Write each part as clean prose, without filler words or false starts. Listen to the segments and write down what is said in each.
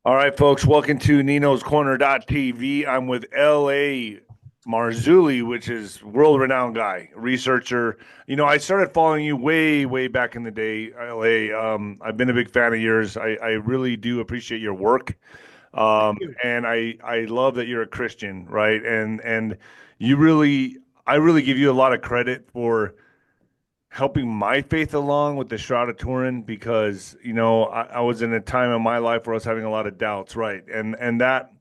All right, folks, welcome to Nino's Corner.tv. I'm with L.A. Marzulli, which is world-renowned guy, researcher. I started following you way, way back in the day, L.A. I've been a big fan of yours. I really do appreciate your work. Thank you. And I love that you're a Christian, right? And you really, I really give you a lot of credit for helping my faith along with the Shroud of Turin because I was in a time in my life where I was having a lot of doubts, right? And that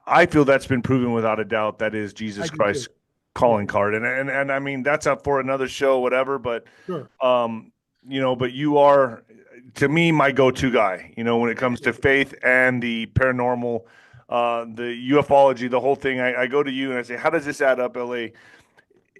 I feel that's been proven without a doubt. That is I Jesus do Christ's too. calling Yeah, card, and I mean that's up for another show, whatever. But sure. um, but you are to me my go-to guy. When it Thank comes you. to faith and the paranormal, the ufology, the whole thing. I go to you and I say, how does this add up, La?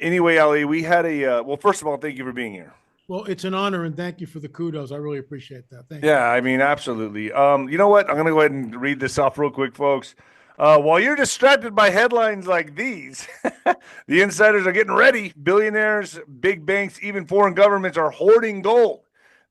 Anyway, Ali, we had well, first of all, thank you for being here. Well, it's an honor and thank you for the kudos. I really appreciate that. Thank you. Yeah, I mean, absolutely. You know what? I'm gonna go ahead and read this off real quick, folks. While you're distracted by headlines like these, the insiders are getting ready. Billionaires, big banks, even foreign governments are hoarding gold.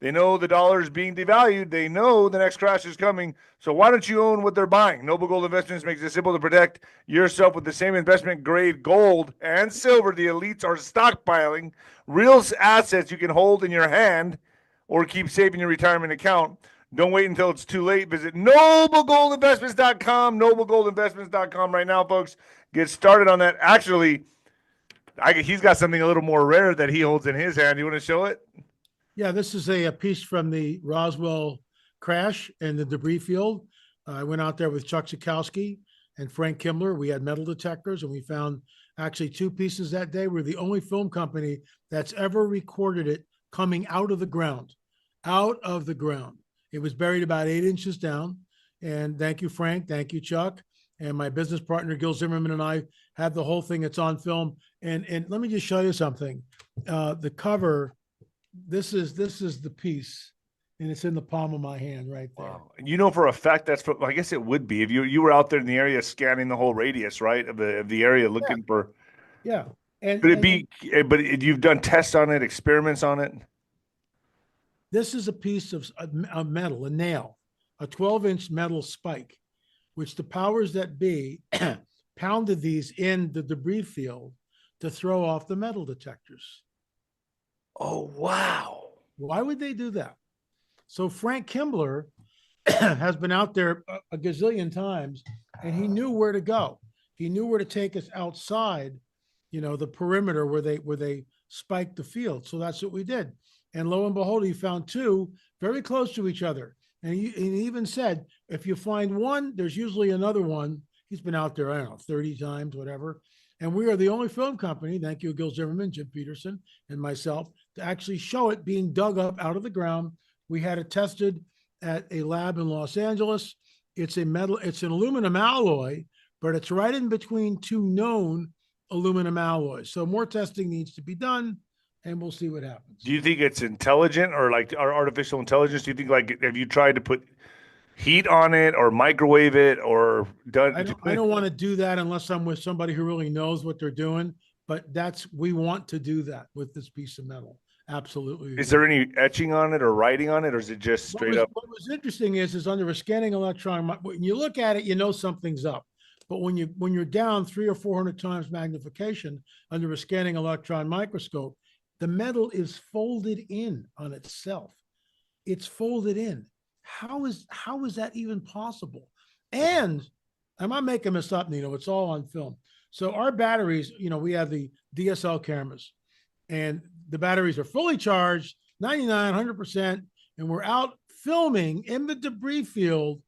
They know the dollar is being devalued. They know the next crash is coming. So why don't you own what they're buying? Noble Gold Investments makes it simple to protect yourself with the same investment grade gold and silver the elites are stockpiling. Real assets you can hold in your hand or keep safe in your retirement account. Don't wait until it's too late. Visit noblegoldinvestments.com, noblegoldinvestments.com right now, folks. Get started on that. Actually, he's got something a little more rare that he holds in his hand. You want to show it? Yeah, this is a piece from the Roswell crash and the debris field. I went out there with Chuck Zukowski and Frank Kimbler. We had metal detectors and we found actually two pieces that day. We're the only film company that's ever recorded it coming out of the ground, out of the ground. It was buried about 8 inches down. And thank you, Frank. Thank you, Chuck. And my business partner, Gil Zimmerman, and I have the whole thing. It's on film. And let me just show you something. The cover, this is the piece, and it's in the palm of my hand right there. Wow. You know for a fact that's for, I guess it would be if you were out there in the area scanning the whole radius, right, of the area Yeah, looking for. yeah. And Could it and be? But you've done tests on it, experiments on it. this is a piece of a metal, a nail, a 12-inch metal spike, which the powers that be pounded these in the debris field to throw off the metal detectors. Oh wow. Why would they do that? So Frank Kimbler has been out there a gazillion times, and he knew where to go. He knew where to take us outside, the perimeter where they spiked the field. So that's what we did. And lo and behold, he found two very close to each other. And he even said, if you find one, there's usually another one. He's been out there, I don't know, 30 times, whatever. And we are the only film company, thank you, Gil Zimmerman, Jim Peterson, and myself, to actually show it being dug up out of the ground. We had it tested at a lab in Los Angeles. It's an aluminum alloy, but it's right in between two known aluminum alloys. So more testing needs to be done, and we'll see what Do happens. you think it's intelligent or like artificial intelligence? Do you think like have you tried to put heat on it or microwave it or I done? don't I don't want to do that unless I'm with somebody who really knows what they're doing. But we want to do that with this piece of metal. Absolutely, we Is do. there any etching on it or writing on it, or is it just What straight was up? what was interesting is under a scanning electron, when you look at it, you know something's up. But when you're down 300 or 400 times magnification under a scanning electron microscope, the metal is folded in on itself. It's folded in. How is that even possible? And I'm not making this up, Nino. It's all on film. So our batteries, we have the DSL cameras, and the batteries are fully charged, 99, 100%, and we're out filming in the debris field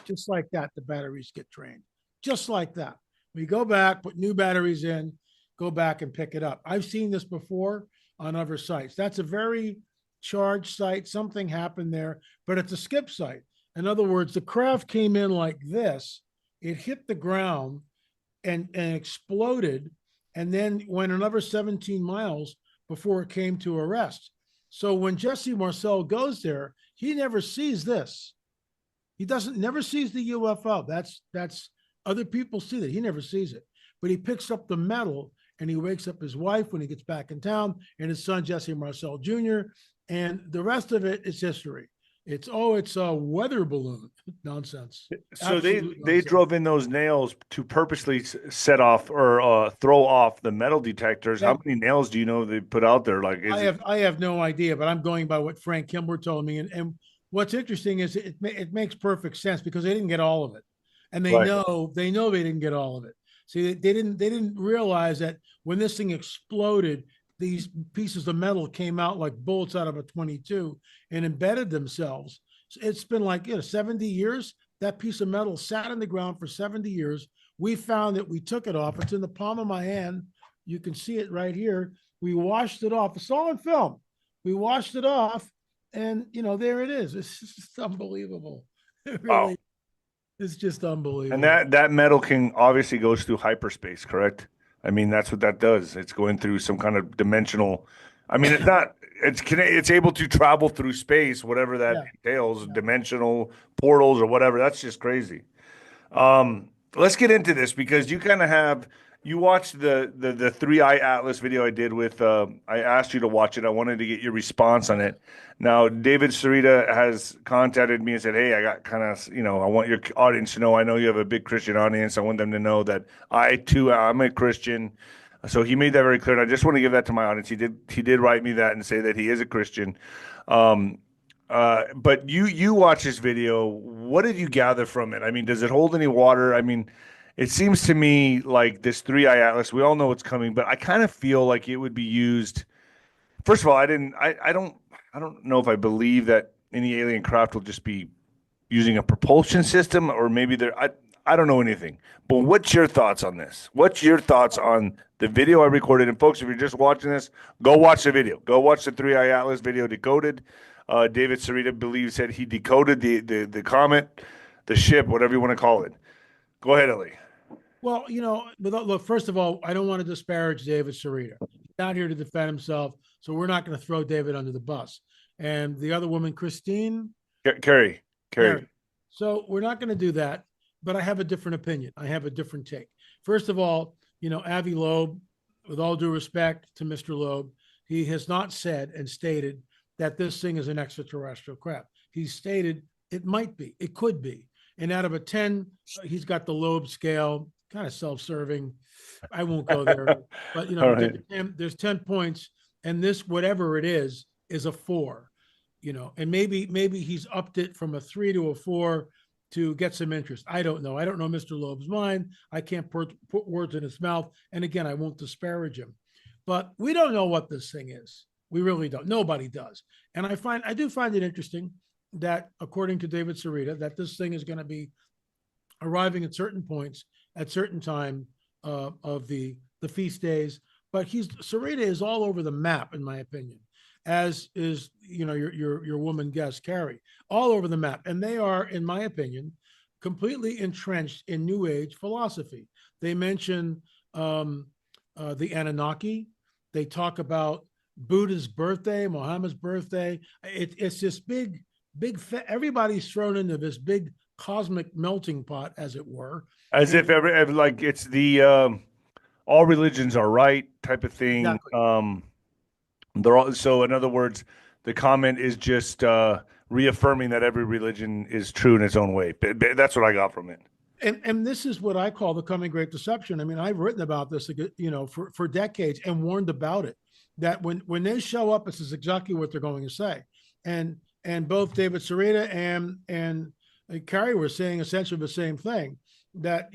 just like that. The batteries get drained, just like that. We go back, put new batteries in, go back and pick it up. I've seen this before on other sites. That's a very charged site. Something happened there, but it's a skip site. In other words, the craft came in like this, it hit the ground and exploded, and then went another 17 miles before it came to a rest. So when Jesse Marcel goes there, he never sees this. He doesn't never sees the UFO. That's other people see that. He never sees it. But he picks up the metal and he wakes up his wife when he gets back in town and his son Jesse Marcel Jr. And the rest of it is history. It's a weather balloon. Nonsense. So Absolute they nonsense. drove in those nails to purposely set off or throw off the metal detectors. Yeah. How many nails do you know they put out there? Like, is it I have no idea, but I'm going by what Frank Kimber told me. And what's interesting is it makes perfect sense because they didn't get all of it, and right? they know they didn't get all of it. See, they didn't realize that when this thing exploded, these pieces of metal came out like bullets out of a 22 and embedded themselves. It's been like 70 years. That piece of metal sat in the ground for 70 years. We found it. We took it off. It's in the palm of my hand. You can see it right here. We washed it off. It's all in film. We washed it off, and there it is. It's just unbelievable. It Wow. really is just And unbelievable. that metal can obviously goes through hyperspace, correct? I mean, that's what that does. It's going through some kind of dimensional. I mean, it's not. It's able to travel through space, whatever that Yeah, entails, yeah. dimensional portals or whatever. That's just crazy. Let's get into this because you kind of have you watched the three eye atlas video I did with I asked you to watch it. I wanted to get your response on it. Now, David Sarita has contacted me and said, "Hey, I got kind of, I want your audience to know. I know you have a big Christian audience. I want them to know that I too I'm a Christian." So he made that very clear. And I just want to give that to my audience. He did write me that and say that he is a Christian. Um, but you watch this video. What did you gather from it? I mean, does it hold any water? I mean, it seems to me like this three-eye atlas. We all know it's coming, but I kind of feel like it would be used. First of all, I don't know if I believe that any alien craft will just be using a propulsion system, or maybe I don't know anything. But what's your thoughts on this? What's your thoughts on the video I recorded? And folks, if you're just watching this, go watch the video. Go watch the Three Eye Atlas video decoded. David Sarita believes that he decoded the comet, the ship, whatever you want to call it. Go ahead, Ellie. Well, look, first of all, I don't want to disparage David Sarita. He's not here to defend himself, so we're not going to throw David under the bus. And the other woman, Christine, Carrie. Carrie. So we're not going to do that. But I have a different opinion. I have a different take. First of all, Avi Loeb, with all due respect to Mr. Loeb, he has not said and stated that this thing is an extraterrestrial craft. He stated it might be, it could be. And out of a 10, he's got the Loeb scale, kind of self-serving. I won't go there. But All right. there's 10 points, and this, whatever it is a 4. And maybe he's upped it from a 3 to a 4 to get some interest. I don't know. I don't know Mr. Loeb's mind. I can't put words in his mouth. And again, I won't disparage him. But we don't know what this thing is. We really don't. Nobody does. And I do find it interesting that, according to David Sarita, that this thing is going to be arriving at certain points at certain time of the feast days. But Sarita is all over the map, in my opinion, as is your woman guest Carrie, all over the map, and they are, in my opinion, completely entrenched in New Age philosophy. They mention the Anunnaki. They talk about Buddha's birthday, Muhammad's birthday. It's this big. Everybody's thrown into this big cosmic melting pot, as it were. As And if every like it's the all religions are right type of thing. exactly. They're all, so in other words, the comment is just reaffirming that every religion is true in its own way. That's what I got from it. And this is what I call the coming great deception. I mean, I've written about this, for decades and warned about it. That when they show up, this is exactly what they're going to say. And both David Sarita and Carrie were saying essentially the same thing. That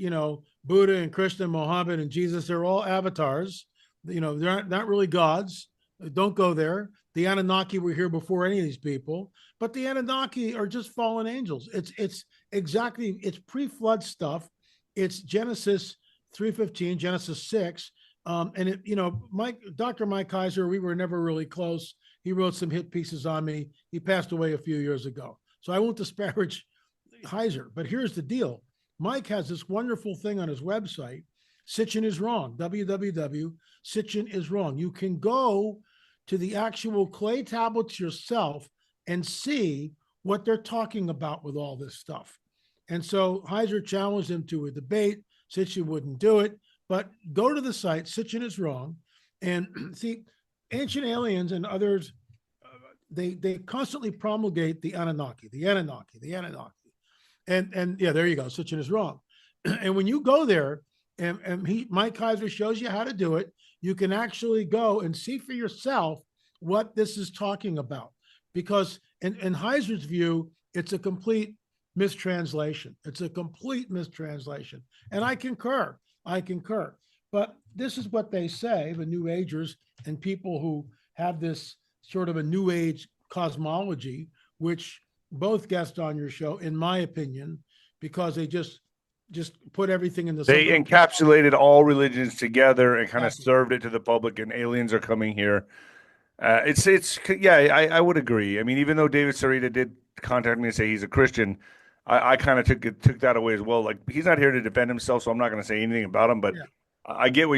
Buddha and Krishna, Mohammed and Jesus, they're all avatars. They're not really gods. Don't go there. The Anunnaki were here before any of these people, but the Anunnaki are just fallen angels. It's pre-flood stuff. It's Genesis 3:15, Genesis 6. And Dr. Mike Kaiser, we were never really close. He wrote some hit pieces on me. He passed away a few years ago. So I won't disparage Heiser, but here's the deal. Mike has this wonderful thing on his website. Sitchin is wrong. www.sitchin is wrong. You can go to the actual clay tablets yourself and see what they're talking about with all this stuff. And so Heiser challenged him to a debate. Sitchin wouldn't do it, but go to the site. Sitchin is wrong. And see, Ancient Aliens and others, they constantly promulgate the Anunnaki, the Anunnaki, the Anunnaki. And yeah, there you go. Sitchin is wrong. And when you go there, and Mike Kaiser shows you how to do it, you can actually go and see for yourself what this is talking about. Because in Heiser's view, it's a complete mistranslation. It's a complete mistranslation. And I concur. I concur. But this is what they say, the New Agers and people who have this sort of a New Age cosmology, which both guests on your show, in my opinion, because they just put everything into They something. encapsulated all religions together and kind of Exactly. served it to the public, and aliens are coming here. It's yeah, I would agree. I mean, even though David Sarita did contact me and say he's a Christian, I kind of took that away as well. Like he's not here to defend himself, so I'm not going to say anything about him. But Yeah. I get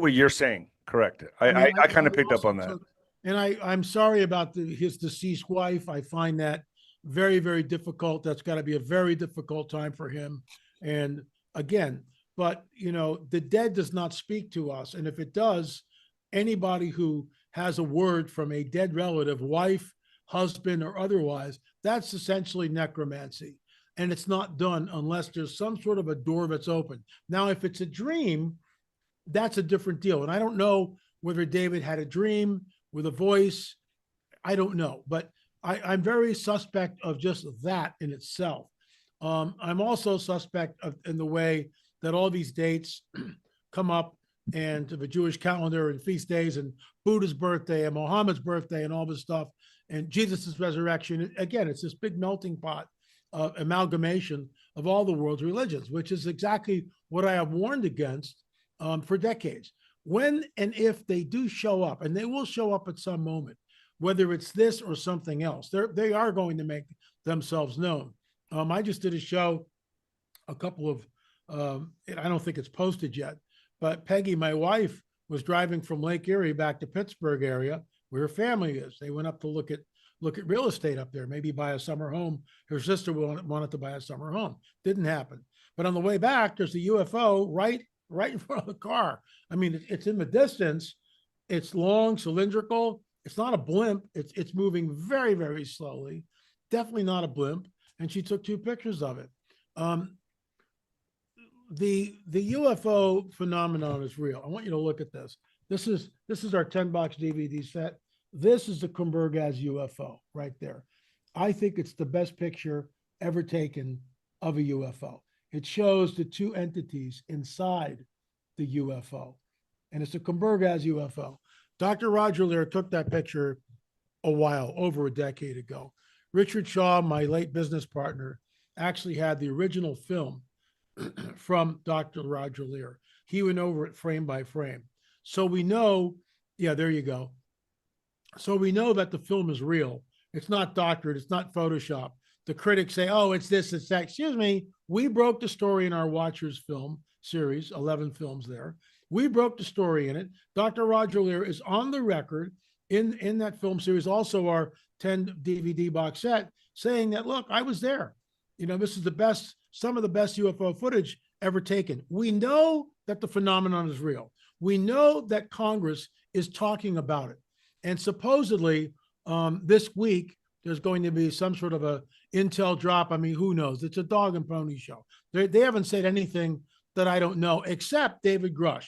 what you're saying. Correct. I mean, I kind I of picked up also on that. took, and I'm sorry about his deceased wife. I find that very, very difficult. That's got to be a very difficult time for him. And again, but the dead does not speak to us. And if it does, anybody who has a word from a dead relative, wife, husband, or otherwise, that's essentially necromancy. And it's not done unless there's some sort of a door that's open. Now, if it's a dream, that's a different deal. And I don't know whether David had a dream with a voice. I don't know, but I'm very suspect of just that in itself. I'm also suspect of in the way that all these dates come up and to the Jewish calendar and feast days and Buddha's birthday and Muhammad's birthday and all this stuff and Jesus's resurrection. Again, it's this big melting pot amalgamation of all the world's religions, which is exactly what I have warned against for decades. When and if they do show up, and they will show up at some moment, whether it's this or something else, they are going to make themselves known. I just did a show a couple of, I don't think it's posted yet, but Peggy, my wife, was driving from Lake Erie back to Pittsburgh area where her family is. They went up to look at real estate up there, maybe buy a summer home. Her sister wanted to buy a summer home. Didn't happen. But on the way back, there's a UFO right in front of the car. I mean, it's in the distance. It's long, cylindrical. It's not a blimp. It's moving very, very slowly. Definitely not a blimp. And she took two pictures of it. The UFO phenomenon is real. I want you to look at this. This is our 10 box DVD set. This is the Kumbergaz UFO right there. I think it's the best picture ever taken of a UFO. It shows the two entities inside the UFO, and it's a Kumbergaz UFO. Dr. Roger Lear took that picture a while, over a decade ago. Richard Shaw, my late business partner, actually had the original film from Dr. Roger Lear. He went over it frame by frame. So we know, yeah, there you go. So we know that the film is real. It's not doctored. It's not Photoshop. The critics say, oh, it's this, it's that. Excuse me. We broke the story in our Watchers film series, 11 films there. We broke the story in it. Dr. Roger Lear is on the record in that film series, also our 10 DVD box set, saying that, look, I was there. This is the best, some of the best UFO footage ever taken. We know that the phenomenon is real. We know that Congress is talking about it. And supposedly this week, there's going to be some sort of a intel drop. I mean, who knows? It's a dog and pony show. They haven't said anything that I don't know, except David Grush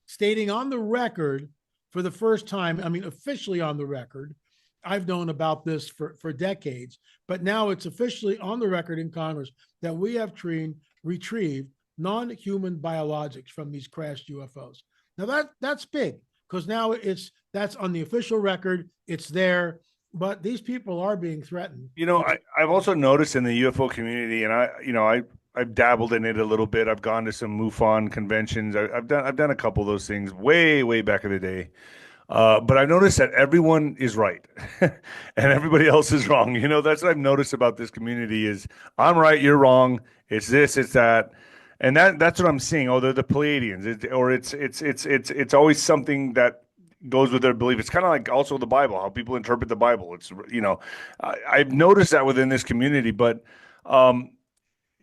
stating on the record for the first time, I mean, officially on the record. I've known about this for decades, but now it's officially on the record in Congress that we have retrieved non-human biologics from these crashed UFOs. Now that's big because now that's on the official record. It's there, but these people are being threatened. I've also noticed in the UFO community, and I've dabbled in it a little bit. I've gone to some MUFON conventions. I've done a couple of those things way back in the day. But I've noticed that everyone is right and everybody else is wrong. That's what I've noticed about this community is I'm right, you're wrong. It's this, it's that. And that's what I'm seeing. Oh, they're the Pleiadians, it's always something that goes with their belief. It's kind of like also the Bible, how people interpret the Bible. I've noticed that within this community, um,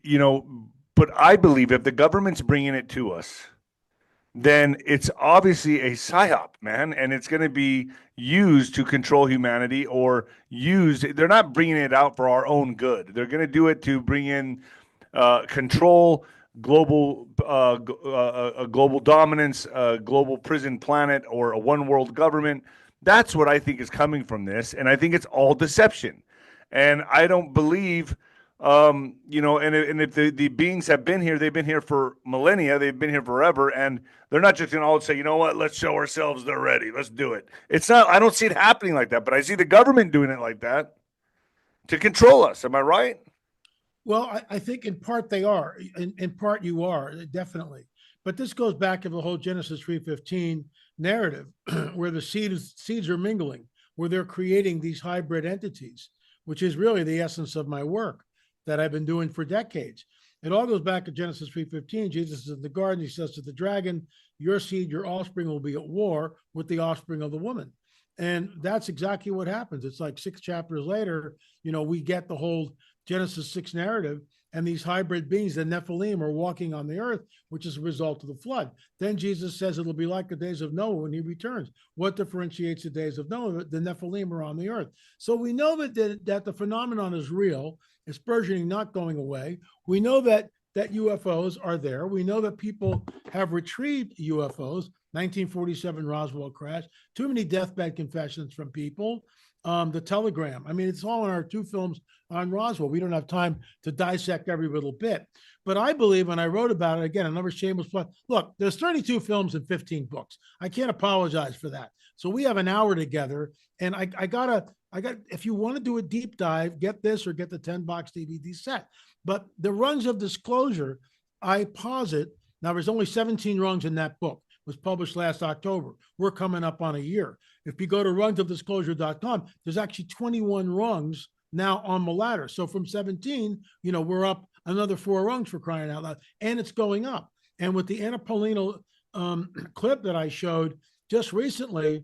you know, but I believe if the government's bringing it to us, then it's obviously a psyop, man, and it's going to be used to control humanity or used. They're not bringing it out for our own good. They're going to do it to bring in control, global dominance, global prison planet, or a one world government. That's what I think is coming from this, and I think it's all deception. And I don't believe, and if the beings have been here, they've been here for millennia, they've been here forever, and they're not just going to all say, you know what, let's show ourselves they're ready, let's do it. It's not. I don't see it happening like that, but I see the government doing it like that to control us. Am I right? Well, I think in part they are. In part you are, definitely. But this goes back to the whole Genesis 3:15 narrative, where the seeds are mingling, where they're creating these hybrid entities, which is really the essence of my work that I've been doing for decades. It all goes back to Genesis 3:15. Jesus is in the garden. He says to the dragon, "Your seed, your offspring will be at war with the offspring of the woman." And that's exactly what happens. It's like 6 chapters later, we get the whole Genesis 6 narrative, and these hybrid beings, the Nephilim, are walking on the earth, which is a result of the flood. Then Jesus says it'll be like the days of Noah when he returns. What differentiates the days of Noah? The Nephilim are on the earth. So we know that the phenomenon is real. It's burgeoning, not going away. We know that UFOs are there. We know that people have retrieved UFOs. 1947 Roswell crash. Too many deathbed confessions from people. The Telegram. I mean, it's all in our 2 films on Roswell. We don't have time to dissect every little bit. But I believe when I wrote about it, again, another shameless plug. Look, there's 32 films and 15 books. I can't apologize for that. So we have an hour together, and I got, if you want to do a deep dive, get this or get the 10-box DVD set. But the rungs of disclosure, I posit, now there's only 17 rungs in that book. It was published last October. We're coming up on a year. If you go to rungsofdisclosure.com, there's actually 21 rungs now on the ladder. So from 17, we're up another 4 rungs, for crying out loud, and it's going up. And with the Anna Paulina clip that I showed just recently,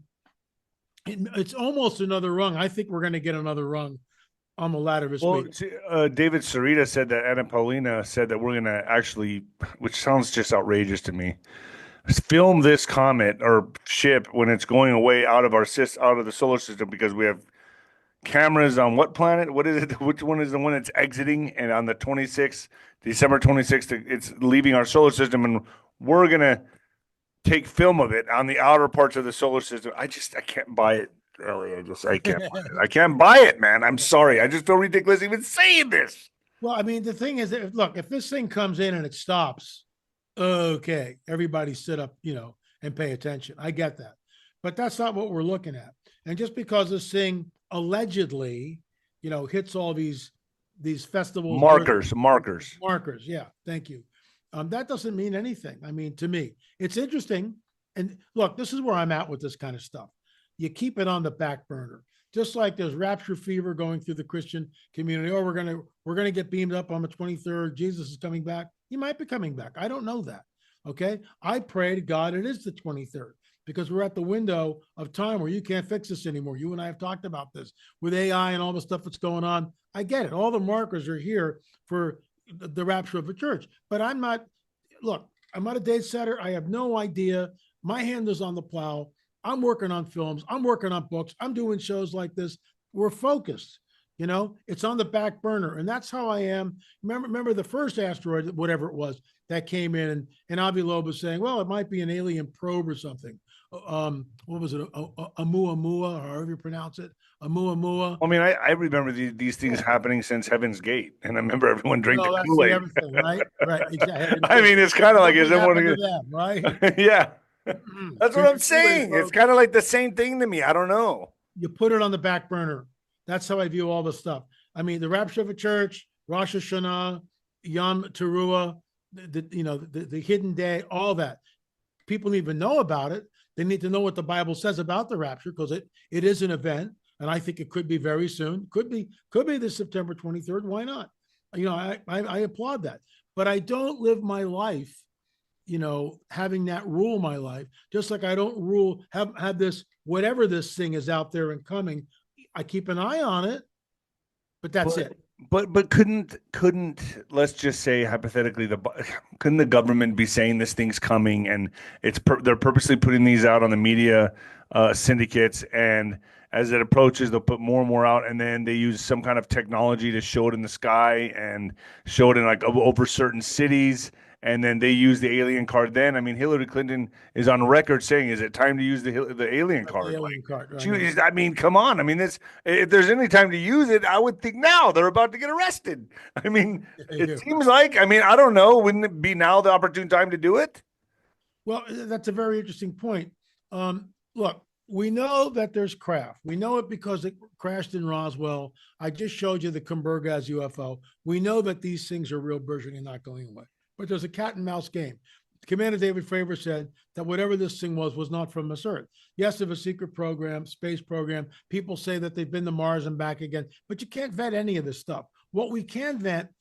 it's almost another rung. I think we're going to get another rung on the ladder this Well, week. David Sarita said that Anna Paulina said that we're going to actually, which sounds just outrageous to me, film this comet or ship when it's going away out of out of the solar system, because we have cameras on what planet? What is it? Which one is the one that's exiting? And on the 26th, December 26th, it's leaving our solar system, and we're gonna take film of it on the outer parts of the solar system. I can't buy it. Really, I can't buy it. I can't buy it, man. I'm sorry. I just feel ridiculous even saying this. Well, I mean, the thing is that, look, if this thing comes in and it stops, okay, everybody sit up, and pay attention. I get that. But that's not what we're looking at. And just because this thing allegedly, hits all these festivals, markers. Yeah, thank you. That doesn't mean anything. I mean, to me, it's interesting. And look, this is where I'm at with this kind of stuff. You keep it on the back burner. Just like there's rapture fever going through the Christian community. Oh, we're gonna get beamed up on the 23rd. Jesus is coming back. He might be coming back. I don't know that. Okay. I pray to God it is the 23rd, because we're at the window of time where you can't fix this anymore. You and I have talked about this with AI and all the stuff that's going on. I get it. All the markers are here for the rapture of the church. But I'm not a date setter. I have no idea. My hand is on the plow. I'm working on films. I'm working on books. I'm doing shows like this. We're focused. It's on the back burner. And that's how I am. Remember the first asteroid, whatever it was, that came in, and Avi Loeb was saying, well, it might be an alien probe or something. What was it? Oumuamua, or however you pronounce it. Oumuamua. I mean, I remember these things happening since Heaven's Gate, and I remember everyone drink Well, the that's the Kool-Aid. everything, right? Right. Exactly. I mean, it's kind of like, is Something everyone happened to them, right? yeah. That's what Drink I'm the Kool-Aid, saying. It's folks. kind of like the same thing to me. I don't know. You put it on the back burner. That's how I view all the stuff. I mean, the rapture of a church, Rosh Hashanah, Yom Teruah, the hidden day, all that. People need to know about it. They need to know what the Bible says about the rapture, because it is an event, and I think it could be very soon. Could be the September 23rd. Why not? I applaud that. But I don't live my life, having that rule my life. Just like I don't have this, whatever this thing is out there and coming. I keep an eye on it, but that's it. But couldn't let's just say hypothetically, couldn't the government be saying this thing's coming, and they're purposely putting these out on the media syndicates, and as it approaches, they'll put more and more out, and then they use some kind of technology to show it in the sky and show it in like over certain cities. And then they use the alien card. Then, I mean, Hillary Clinton is on record saying, "Is it time to use the alien The card?" alien card. I She, know. I mean, come on. I mean, this if there's any time to use it, I would think now. They're about to get arrested. I mean, it seems like, I mean, I don't know. Wouldn't it be now the opportune time to do it? Well, that's a very interesting point. Look, we know that there's craft. We know it because it crashed in Roswell. I just showed you the Kumbergaz UFO. We know that these things are real, burgeoning and not going away. But there's a cat and mouse game. Commander David Fravor said that whatever this thing was not from this Earth. Yes, of a secret program, space program. People say that they've been to Mars and back again, but you can't vet any of this stuff. What we can vet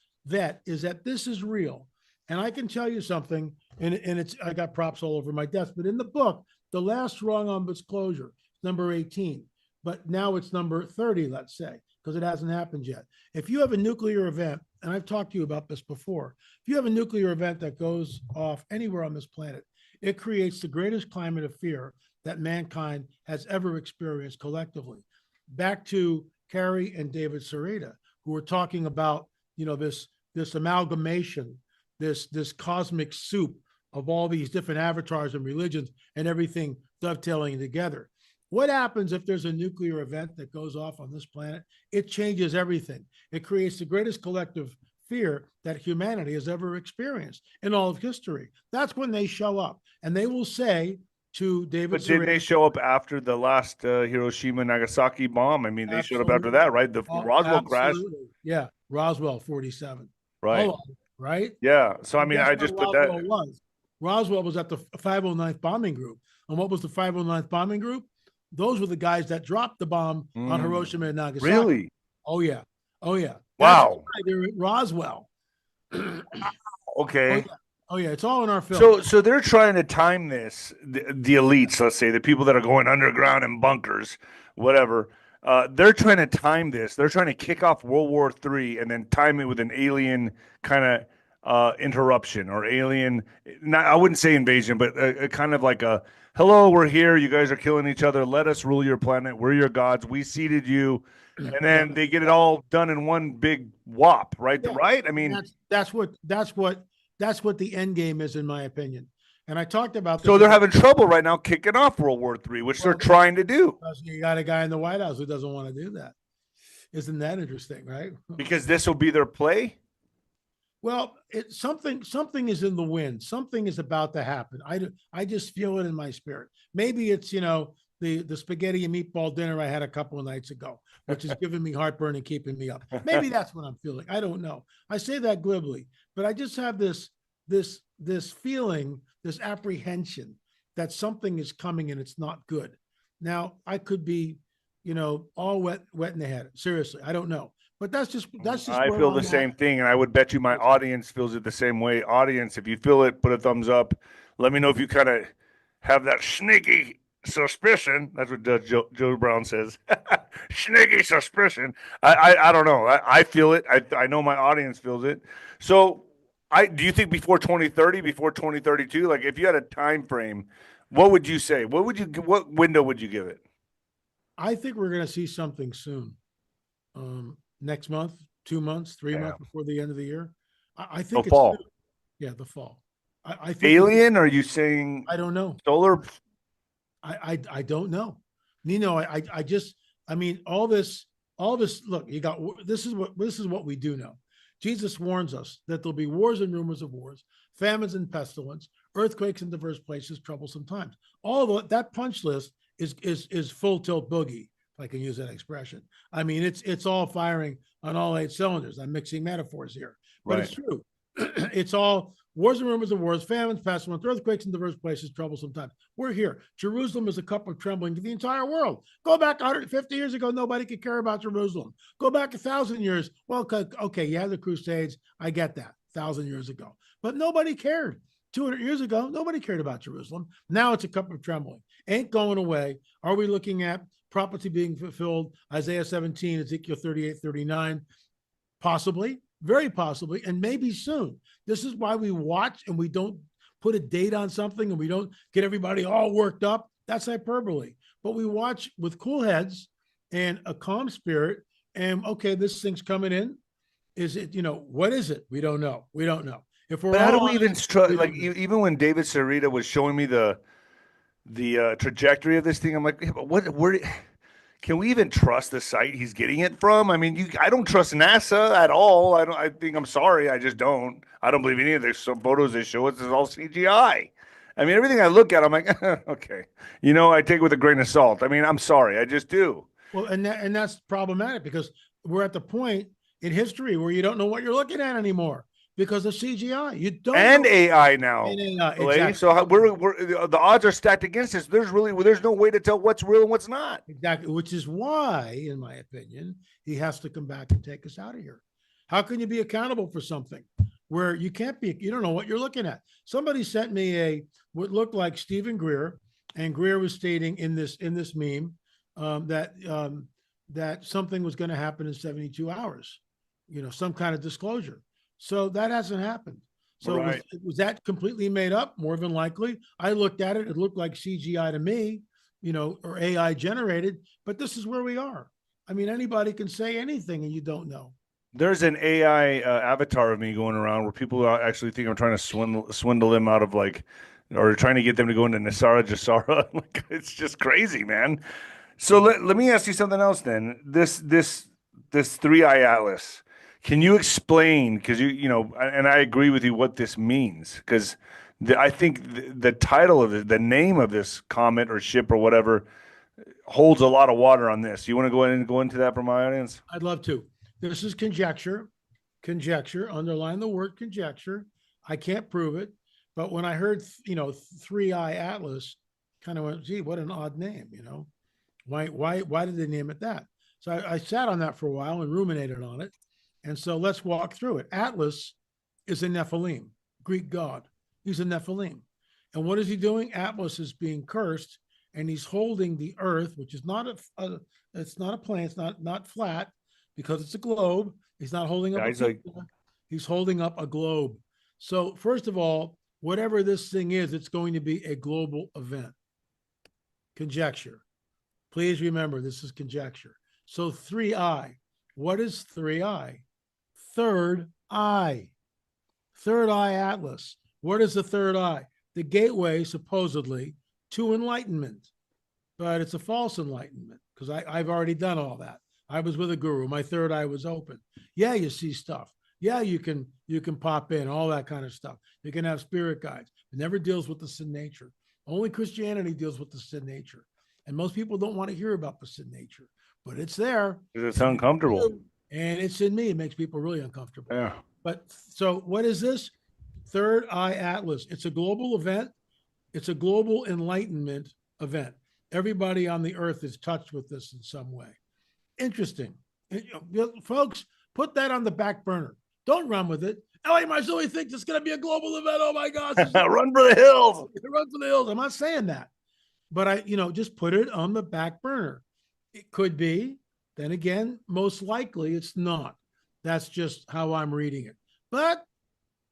is that this is real. And I can tell you something, and it's I got props all over my desk, but in the book, the last rung on disclosure, number 18, but now it's number 30, let's say, because it hasn't happened yet. If you have a nuclear event, and I've talked to you about this before, if you have a nuclear event that goes off anywhere on this planet, it creates the greatest climate of fear that mankind has ever experienced collectively. Back to Carrie and David Sereda, who were talking about, this amalgamation, this cosmic soup of all these different avatars and religions and everything dovetailing together. What happens if there's a nuclear event that goes off on this planet? It changes everything. It creates the greatest collective fear that humanity has ever experienced in all of history. That's when they show up, and they will say to David, But did they show up after the last Hiroshima Nagasaki bomb? I mean, they showed up after absolutely, that, right? The Roswell crash, absolutely, yeah, Roswell 47. right? Hold on, right? Yeah. So I And mean, guess I what just put that. Roswell was? Roswell was at the 509th Bombing Group. And what was the 509th Bombing Group? Those were the guys that dropped the bomb on Hiroshima and Nagasaki. Really? Oh, yeah. Oh, yeah. That's Wow. why they're at Roswell. Oh, Okay. yeah. Oh, yeah. It's all in our film. So they're trying to time this, the elites, let's say, the people that are going underground in bunkers, whatever. They're trying to time this. They're trying to kick off World War III and then time it with an alien kind of interruption or alien. Not, I wouldn't say invasion, but a kind of like a hello, we're here. You guys are killing each other. Let us rule your planet. We're your gods. We seeded you, and then Yeah. they get it all done in one big whop, right? Yeah. Right? I And mean, that's what the end game is, in my opinion. And I talked about this. so they're having trouble right now kicking off World War III, which they're Well, trying to do. you got a guy in the White House who doesn't want to do that. Isn't that interesting, right? Because this will be their play. Well, something is in the wind. Something is about to happen. I just feel it in my spirit. Maybe it's the spaghetti and meatball dinner I had a couple of nights ago, which is giving me heartburn and keeping me up. Maybe that's what I'm feeling. I don't know. I say that glibly, but I just have this feeling, this apprehension that something is coming and it's not good. Now I could be, all wet in the head. Seriously, I don't know. But that's just I where feel the I'm same at. thing, and I would bet you my audience feels it the same way. Audience, if you feel it, put a thumbs up. Let me know if you kind of have that sneaky suspicion. That's what Joe Brown says. Sneaky suspicion. I don't know. I feel it. I know my audience feels it. So do you think before 2030, before 2032, like if you had a time frame, what would you say? What window would you give it? I think we're going to see something soon. Next month, 2 months, 3 months Yeah. before the end of the year. I So think it's fall. yeah, the fall. I think Alien? Are you saying I don't know. solar? I don't know. Nino, I just I mean all this look, you got this is what we do know. Jesus warns us that there'll be wars and rumors of wars, famines and pestilence, earthquakes in diverse places, troublesome times. All of that punch list is full tilt boogie, if I can use that expression. I mean, it's all firing on all eight cylinders. I'm mixing metaphors here, but Right. it's true. It's all wars and rumors of wars, famines, pestilence, earthquakes in diverse places, troublesome times. We're here. Jerusalem is a cup of trembling to the entire world. Go back 150 years ago, nobody could care about Jerusalem. Go back 1,000 years. Well, okay, you had the Crusades. I get that, 1,000 years ago, but nobody cared. 200 years ago, nobody cared about Jerusalem. Now it's a cup of trembling. Ain't going away. Are we looking at prophecy being fulfilled? Isaiah 17, Ezekiel 38, 39, possibly, very possibly, and maybe soon. This is why we watch and we don't put a date on something and we don't get everybody all worked up. That's hyperbole. But we watch with cool heads and a calm spirit. And okay, this thing's coming in. Is it, what is it? We don't know. We don't know. If we're But how do all we even honest, we like don't know. even when David Sarita was showing me the trajectory of this thing, I'm like, yeah, but what? Where? Can we even trust the site he's getting it from? I mean, I don't trust NASA at all. I don't. I think I'm sorry. I just don't. I don't believe any of the some photos they show us is all CGI. I mean, everything I look at, I'm like, okay. I take it with a grain of salt. I mean, I'm sorry. I just do. Well, and that's problematic because we're at the point in history where you don't know what you're looking at anymore because of CGI. You don't And know. AI now, And AI, LA. exactly. So we're the odds are stacked against us. There's no way to tell what's real and what's not. Exactly, which is why, in my opinion, he has to come back and take us out of here. How can you be accountable for something where you can't be? You don't know what you're looking at. Somebody sent me what looked like Stephen Greer, and Greer was stating in this meme that something was going to happen in 72 hours. Some kind of disclosure. So that hasn't happened. So Right. was that completely made up? More than likely, I looked at it. It looked like CGI to me, or AI generated, but this is where we are. I mean, anybody can say anything and you don't know. There's an AI avatar of me going around where people actually think I'm trying to swindle them out of like, or trying to get them to go into Nasara Jasara. Like, it's just crazy, man. So let me ask you something else then. This three eye atlas. Can you explain? Because and I agree with you what this means. Because I think the title of the name of this comet or ship or whatever holds a lot of water on this. You want to go in and go into that for my audience? I'd love to. This is conjecture. Conjecture, underline the word conjecture. I can't prove it. But when I heard, Three Eye Atlas, kind of went, gee, what an odd name, Why did they name it that? So I sat on that for a while and ruminated on it. And so let's walk through it. Atlas is a Nephilim, Greek god. He's a Nephilim. And what is he doing? Atlas is being cursed, and he's holding the earth, which is not it's not a plane, it's not flat because it's a globe. He's not holding up Yeah, a he's like, pizza. He's holding up a globe. So first of all, whatever this thing is, it's going to be a global event. Conjecture. Please remember, this is conjecture. So 3I. What is 3I? Third eye. Third eye atlas. What is the third eye? The gateway, supposedly, to enlightenment. But it's a false enlightenment because I've already done all that. I was with a guru. My third eye was open. Yeah, you see stuff. Yeah, you can pop in, all that kind of stuff. You can have spirit guides. It never deals with the sin nature. Only Christianity deals with the sin nature. And most people don't want to hear about the sin nature, but it's there. it's uncomfortable. And it's in me. It makes people really uncomfortable. Yeah. But so what is this? Third Eye Atlas. It's a global event. It's a global enlightenment event. Everybody on the earth is touched with this in some way. Interesting. Folks, put that on the back burner. Don't run with it. L.A. Marzulli thinks it's going to be a global event. Oh my gosh. Run for the hills. Run for the hills. I'm not saying that. But just put it on the back burner. It could be. Then again, most likely it's not. That's just how I'm reading it. But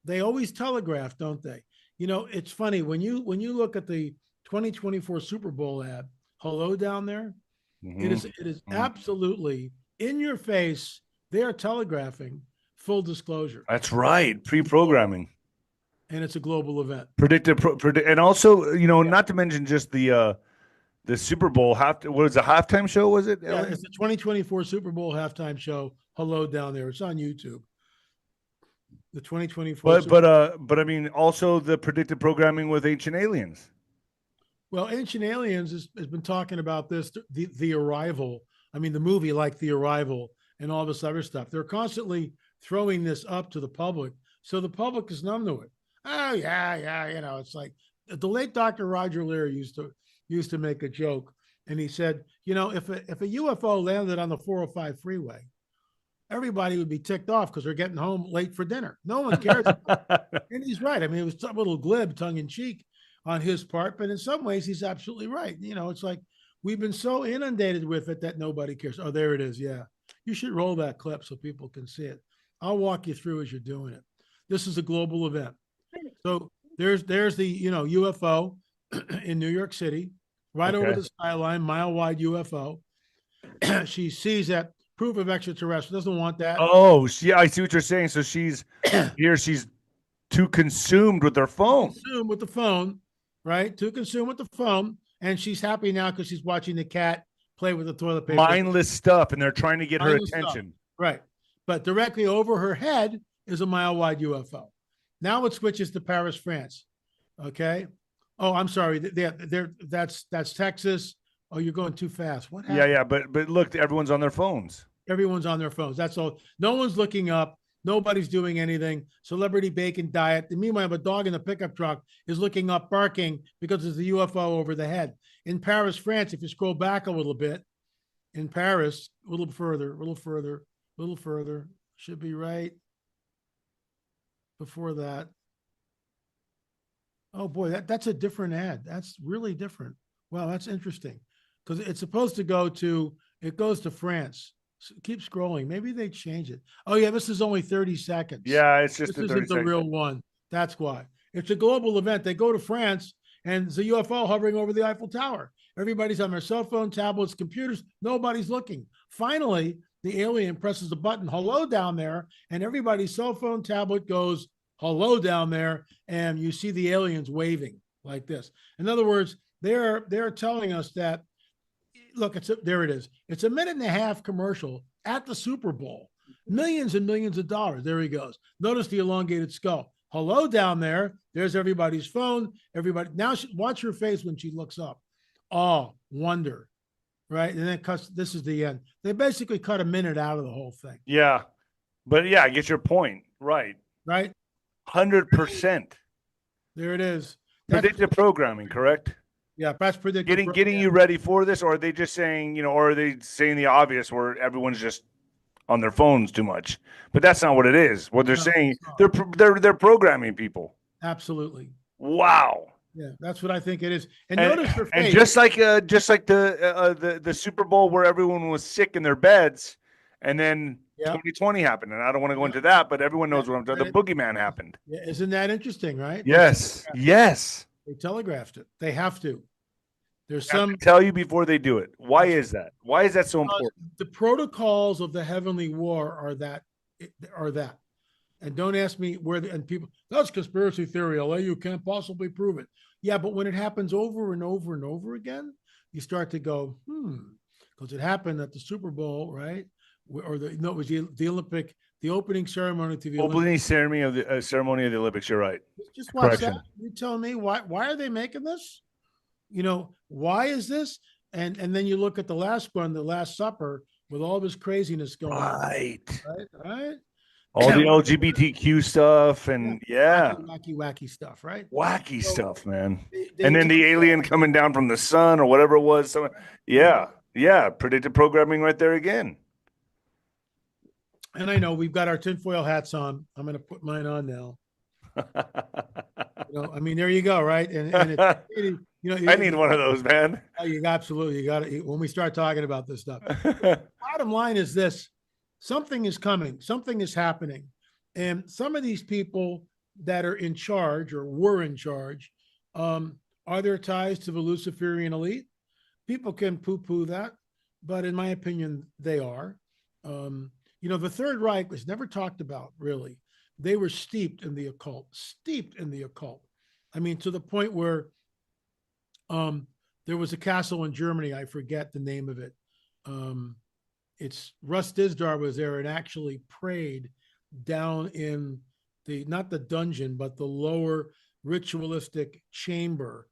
they always telegraph, don't they? It's funny when you look at the 2024 Super Bowl ad, hello down there, it is absolutely in your face. They are telegraphing full disclosure. That's right. Pre-programming. And it's a global event. And also, not to mention just the Super Bowl what was the halftime show? Was it? Yeah, it's the 2024 Super Bowl halftime show. Hello down there. It's on YouTube. The 2024. But I mean, also the predicted programming with Ancient Aliens. Well, Ancient Aliens has been talking about this, the Arrival. I mean, the movie, like The Arrival and all this other stuff. They're constantly throwing this up to the public, so the public is numb to it. Oh yeah, it's like the late Dr. Roger Lear used to make a joke, and he said, if a UFO landed on the 405 freeway, everybody would be ticked off because they're getting home late for dinner. No one cares. And he's right. I mean, it was a little glib, tongue in cheek on his part, but in some ways he's absolutely right. It's like we've been so inundated with it that nobody cares. Oh, there it is. Yeah. You should roll that clip so people can see it. I'll walk you through as you're doing it. This is a global event. So there's the, UFO in New York City, right over the skyline, mile wide UFO. she sees that proof of extraterrestrial, doesn't want that. Oh, yeah, I see what you're saying. So she's too consumed with her phone. Consume with the phone, right? To consume with the phone. And she's happy now because she's watching the cat play with the toilet paper. Mindless stuff, and they're trying to get her Mindless stuff. attention. Right. But directly over her head is a mile wide UFO. Now it switches to Paris, France. Okay. Oh, I'm sorry. That's Texas. Oh, you're going too fast. What Yeah, happened? yeah, but look, everyone's on their phones. Everyone's on their phones. That's all. No one's looking up. Nobody's doing anything. Celebrity bacon diet. And meanwhile, a dog in the pickup truck is looking up, barking because there's a UFO over the head. In Paris, France, if you scroll back a little bit, in Paris, a little further, a little further, a little further, should be right before that. Oh boy, that's a different ad. That's really different. Wow, that's interesting because it's supposed to go to, it goes to France. So keep scrolling. Maybe they change it. Oh yeah, this is only 30 seconds. Yeah, it's just This a 30 isn't the second. real one. That's why. It's a global event. They go to France and there's a UFO hovering over the Eiffel Tower. Everybody's on their cell phone, tablets, computers. Nobody's looking. Finally, the alien presses a button, hello down there, and everybody's cell phone, tablet goes, hello down there, and you see the aliens waving like this. In other words, they're telling us that, look, there it is. It's a minute and a half commercial at the Super Bowl. Millions and millions of dollars. There he goes. Notice the elongated skull. Hello down there. There's everybody's phone. Everybody. Now watch her face when she looks up. Oh, wonder. Right. And then cuts. This is the end. They basically cut a minute out of the whole thing. Yeah, but yeah, I get your point. Right. Right. 100%. There it is. Predictive programming, correct? Yeah, that's predictive. Getting you ready for this, or are they just saying, or are they saying the obvious where everyone's just on their phones too much? But that's not what it is. What they're saying, they're programming people. Absolutely. Wow. Yeah, that's what I think it is. And notice her face. And just like the Super Bowl where everyone was sick in their beds, and then 2020 happened, and I don't want to go into that, but everyone knows what I'm talking. The boogeyman happened. Yeah, isn't that interesting, right? Yes, yes. They telegraphed it. They have to. There's some tell you before they do it. Why is that? Why is that so important? The protocols of the heavenly war are that. And don't ask me where and people, that's conspiracy theory, LA, you can't possibly prove it. Yeah, but when it happens over and over and over again, you start to go, because it happened at the Super Bowl, right? Or it was the Olympic, the opening ceremony to the opening ceremony of the Olympics. You're right. Just watch that. You tell me why are they making this? Why is this? And then you look at the last one, the Last Supper, with all this craziness going on. Right. All the LGBTQ stuff and wacky stuff, right? Wacky stuff, man. And then the alien coming down from the sun or whatever it was. Yeah. Predictive programming right there again. And I know we've got our tinfoil hats on. I'm going to put mine on now. I mean, there you go, right? And I need one of those, man. You absolutely got it when we start talking about this stuff. Bottom line is this. Something is coming. Something is happening. And some of these people that are in charge or were in charge, are there ties to the Luciferian elite? People can poo-poo that, but in my opinion, they are. The Third Reich was never talked about, really. They were steeped in the occult. I mean, to the point where there was a castle in Germany, I forget the name of it. It's Russ Dizdar was there and actually prayed down in not the dungeon, but the lower ritualistic chamber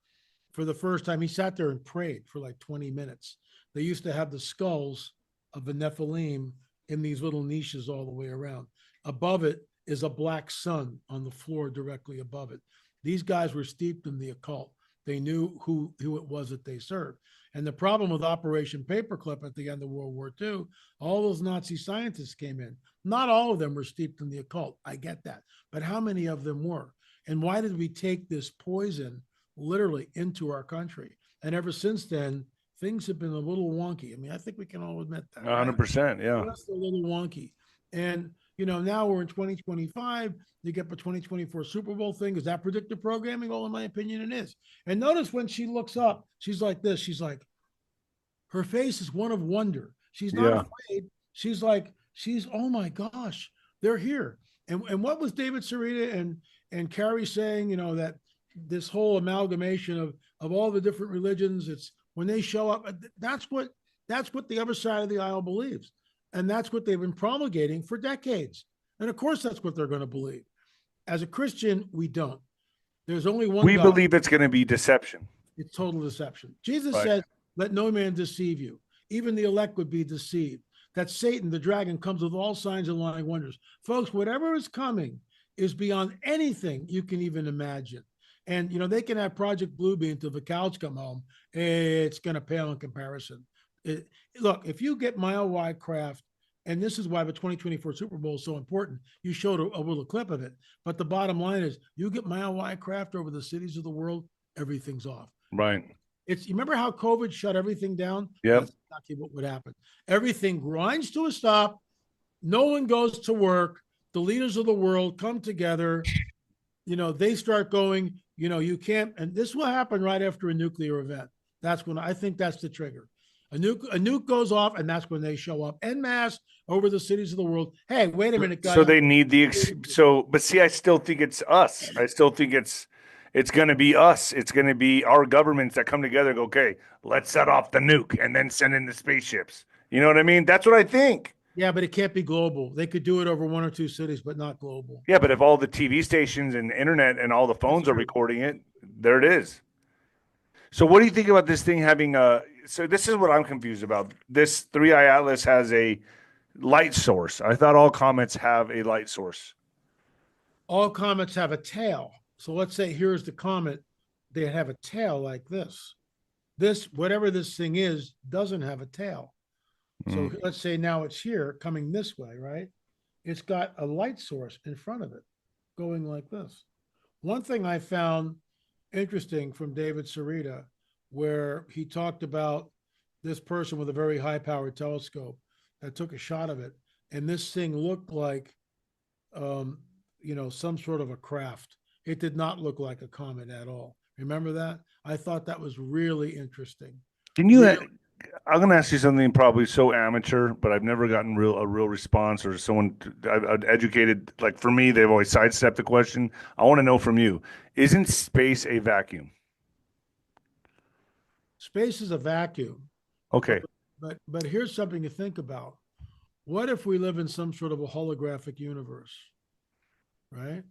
for the first time. He sat there and prayed for like 20 minutes. They used to have the skulls of the Nephilim in these little niches all the way around. Above it is a black sun on the floor directly above it. These guys were steeped in the occult. They knew who it was that they served. And the problem with Operation Paperclip at the end of World War II, all those Nazi scientists came in. Not all of them were steeped in the occult. I get that. But how many of them were? And why did we take this poison literally into our country? And ever since then, things have been a little wonky. I mean, I think we can all admit that. 100%, yeah. Just a little wonky. And, now we're in 2025. You get the 2024 Super Bowl thing. Is that predictive programming? Well, in my opinion, it is. And notice when she looks up, she's like this. She's like, her face is one of wonder. She's not Yeah. afraid. She's like, oh my gosh, they're here. And what was David Sarita and Carrie saying? That this whole amalgamation of all the different religions, it's when they show up, that's what the other side of the aisle believes. And that's what they've been promulgating for decades. And of course, that's what they're going to believe. As a Christian, we don't. There's only one We God. believe it's going to be deception. It's total deception. Jesus Right. said, let no man deceive you. Even the elect would be deceived. That Satan, the dragon, comes with all signs and lying wonders. Folks, whatever is coming is beyond anything you can even imagine. And, they can have Project Bluebeam till the cows come home. It's going to pale in comparison. Look, if you get mile wide craft, and this is why the 2024 Super Bowl is so important. You showed a little clip of it. But the bottom line is you get mile wide craft over the cities of the world, everything's off. Right. You remember how COVID shut everything down? Yep. That's exactly what would happen. Everything grinds to a stop. No one goes to work. The leaders of the world come together. They start going, you can't, and this will happen right after a nuclear event. That's when I think that's the trigger. A nuke goes off, and that's when they show up en masse over the cities of the world. Hey, wait a minute, guys. So they need but see, I still think it's us. I still think it's going to be us. It's going to be our governments that come together and go, okay, let's set off the nuke and then send in the spaceships. You know what I mean? That's what I think. Yeah, but it can't be global. They could do it over one or two cities, but not global. Yeah, but if all the TV stations and internet and all the phones are recording it, there it is. So what do you think about this thing having a? So this is what I'm confused about. This 3i Atlas has a light source. I thought all comets have a light source. All comets have a tail. So let's say here's the comet. They have a tail like this. This, whatever this thing is, doesn't have a tail. So let's say now it's here coming this way, right? It's got a light source in front of it going like this. One thing I found interesting from David Sarita, where he talked about this person with a very high powered telescope that took a shot of it. And this thing looked like, some sort of a craft. It did not look like a comet at all. Remember that? I thought that was really interesting. Can you? I'm going to ask you something probably so amateur, but I've never gotten a real response or someone I've educated. Like for me, they've always sidestepped the question. I want to know from you: isn't space a vacuum? Space is a vacuum. Okay. But here's something to think about. What if we live in some sort of a holographic universe, right?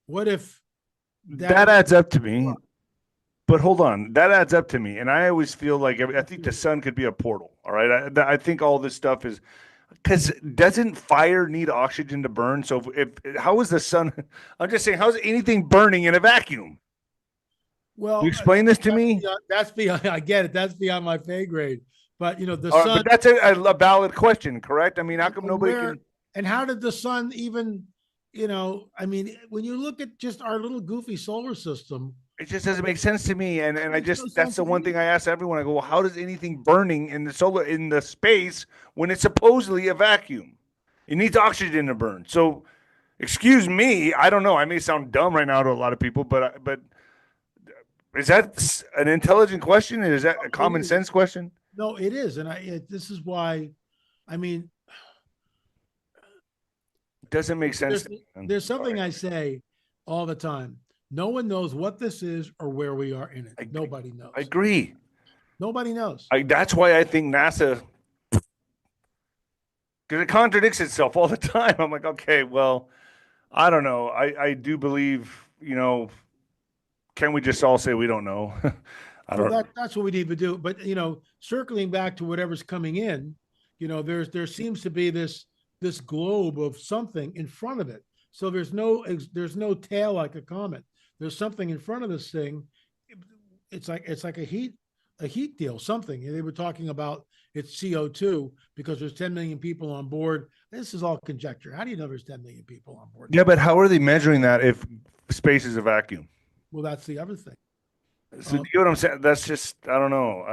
What if that adds up to me? But hold on, that adds up to me, and I always feel like I think the sun could be a portal. All right, I think all this stuff is because doesn't fire need oxygen to burn? So if how is the sun? I'm just saying, how's anything burning in a vacuum? Well, you explain this to me. That's beyond. I get it. That's beyond my pay grade. But the sun. But that's a valid question, correct? I mean, how come nobody can? And how did the sun even? I mean, when you look at just our little goofy solar system, it just doesn't make sense to me. And I just that's the one thing I ask everyone. I go, well, how does anything burning in the space when it's supposedly a vacuum? It needs oxygen to burn. So, excuse me, I don't know. I may sound dumb right now to a lot of people, but is that an intelligent question? Is that a common sense question? No, it is, and this is why. I mean, it doesn't make sense. There's something I say all the time. No one knows what this is or where we are in it. Nobody knows. I agree. Nobody knows. That's why I think NASA, because it contradicts itself all the time. I'm like, okay, well, I don't know. I do believe, can we just all say we don't know? That's what we need to do. But circling back to whatever's coming in, there seems to be this globe of something in front of it. So there's no tail like a comet. There's something in front of this thing. It's like a heat deal. Something they were talking about. It's CO2 because there's 10 million people on board. This is all conjecture. How do you know there's 10 million people on board? Yeah, but how are they measuring that if space is a vacuum? Well, that's the other thing. So you know what I'm saying? That's just I don't know.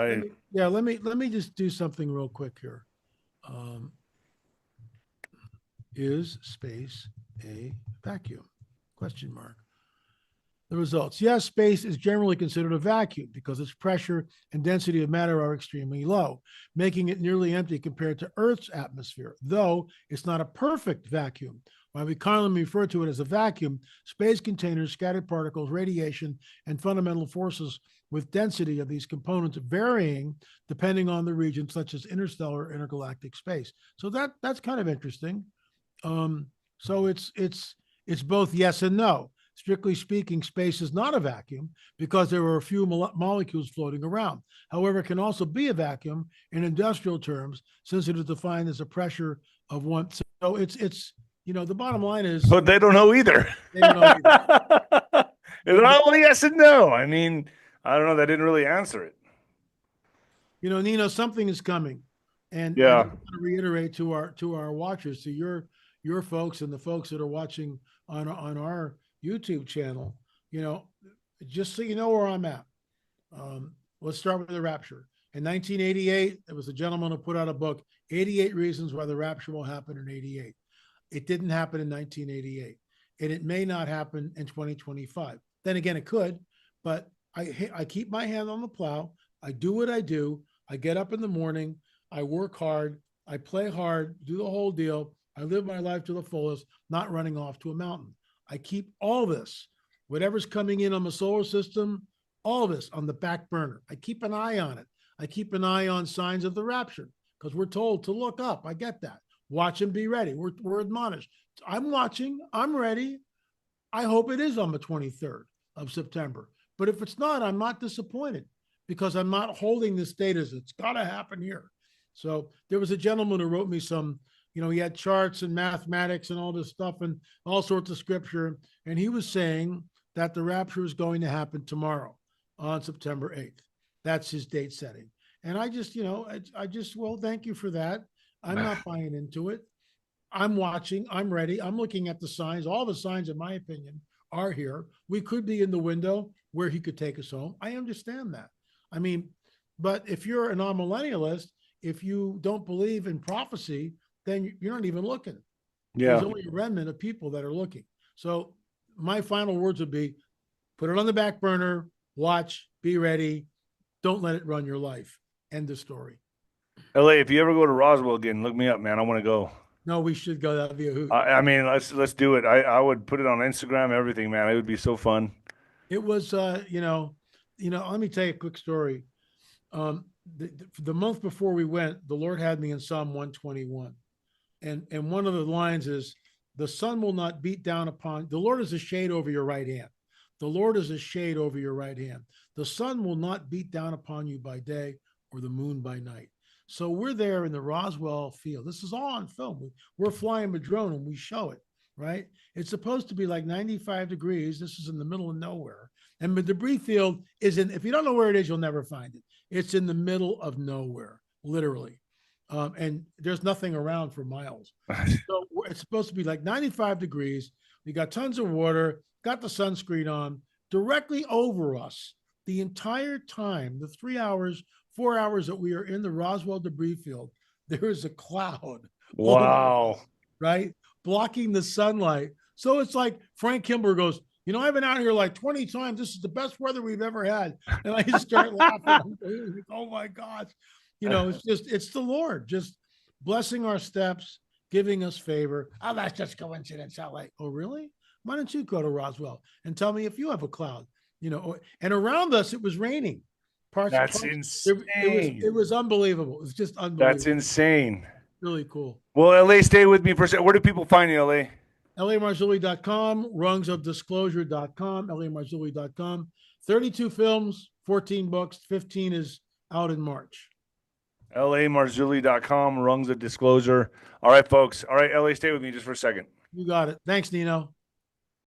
Let me just do something real quick here. Is space a vacuum? Question mark. The results. Yes, space is generally considered a vacuum because its pressure and density of matter are extremely low, making it nearly empty compared to Earth's atmosphere, though it's not a perfect vacuum. While we commonly refer to it as a vacuum, space contains scattered particles, radiation, and fundamental forces with density of these components varying depending on the region, such as interstellar intergalactic space. So that's kind of interesting. So it's both yes and no. Strictly speaking, space is not a vacuum because there are a few molecules floating around. However, it can also be a vacuum in industrial terms since it is defined as a pressure of one. So it's the bottom line is But they don't know either. they don't know either. It's all yes and no. I mean, I don't know. That didn't really answer it. Nino, something is coming, and I Yeah. want to reiterate to our watchers, to your folks and the folks that are watching on our YouTube channel. You know, just so you know where I'm at. Let's start with the rapture. In 1988, there was a gentleman who put out a book, 88 Reasons Why the Rapture Will Happen in 88. It didn't happen in 1988, and it may not happen in 2025. Then again, it could, but I keep my hand on the plow. I do what I do. I get up in the morning. I work hard. I play hard, do the whole deal. I live my life to the fullest, not running off to a mountain. I keep all this, whatever's coming in on the solar system, all this on the back burner. I keep an eye on it. I keep an eye on signs of the rapture because we're told to look up. I get that. Watch and be ready. We're admonished. I'm watching. I'm ready. I hope it is on the 23rd of September. But if it's not, I'm not disappointed because I'm not holding this date as it's got to happen here. So there was a gentleman who wrote me some, he had charts and mathematics and all this stuff and all sorts of scripture. And he was saying that the rapture is going to happen tomorrow on September 8th. That's his date setting. And I just, well, thank you for that. I'm not buying into it. I'm watching. I'm ready. I'm looking at the signs. All the signs, in my opinion, are here. We could be in the window where he could take us home. I understand that. I mean, but if you're a non-millennialist, if you don't believe in prophecy, then you're not even looking. There's Yeah. only a remnant of people that are looking. So my final words would be, put it on the back burner, watch, be ready. Don't let it run your life. End of story. LA, if you ever go to Roswell again, look me up, man. I want to go. No, we should go. That'd be a hoot. I mean, let's do it. I would put it on Instagram, everything, man. It would be so fun. It was, let me tell you a quick story. The month before we went, the Lord had me in Psalm 121. And one of the lines is, the sun will not beat down upon, the Lord is a shade over your right hand. The Lord is a shade over your right hand. The sun will not beat down upon you by day or the moon by night. So we're there in the Roswell field. This is all on film. We're flying a drone and we show it, right? It's supposed to be like 95 degrees. This is in the middle of nowhere. And the debris field is in, if you don't know where it is, you'll never find it. It's in the middle of nowhere, literally. And there's nothing around for miles. So it's supposed to be like 95 degrees. We got tons of water, got the sunscreen on directly over us the entire time, the 3 hours, 4 hours that we are in the Roswell debris field. There is a cloud. Wow. Right? Blocking the sunlight. So it's like Frank Kimber goes, I've been out here like 20 times. This is the best weather we've ever had. And I just start laughing. Oh my gosh. It's the Lord just blessing our steps, giving us favor. Oh, that's just coincidence. Like, oh, really? Why don't you go to Roswell and tell me if you have a cloud? And around us, it was raining. That's insane. It was unbelievable. It was just unbelievable. That's insane. Really cool. Well, LA, stay with me for a second. Where do people find you, LA? LAMarzulli.com, rungsofdisclosure.com, LAMarzulli.com. 32 films, 14 books, 15 is out in March. LAMarzulli.com, rungs of disclosure. All right, folks. All right, LA, stay with me just for a second. You got it. Thanks, Nino.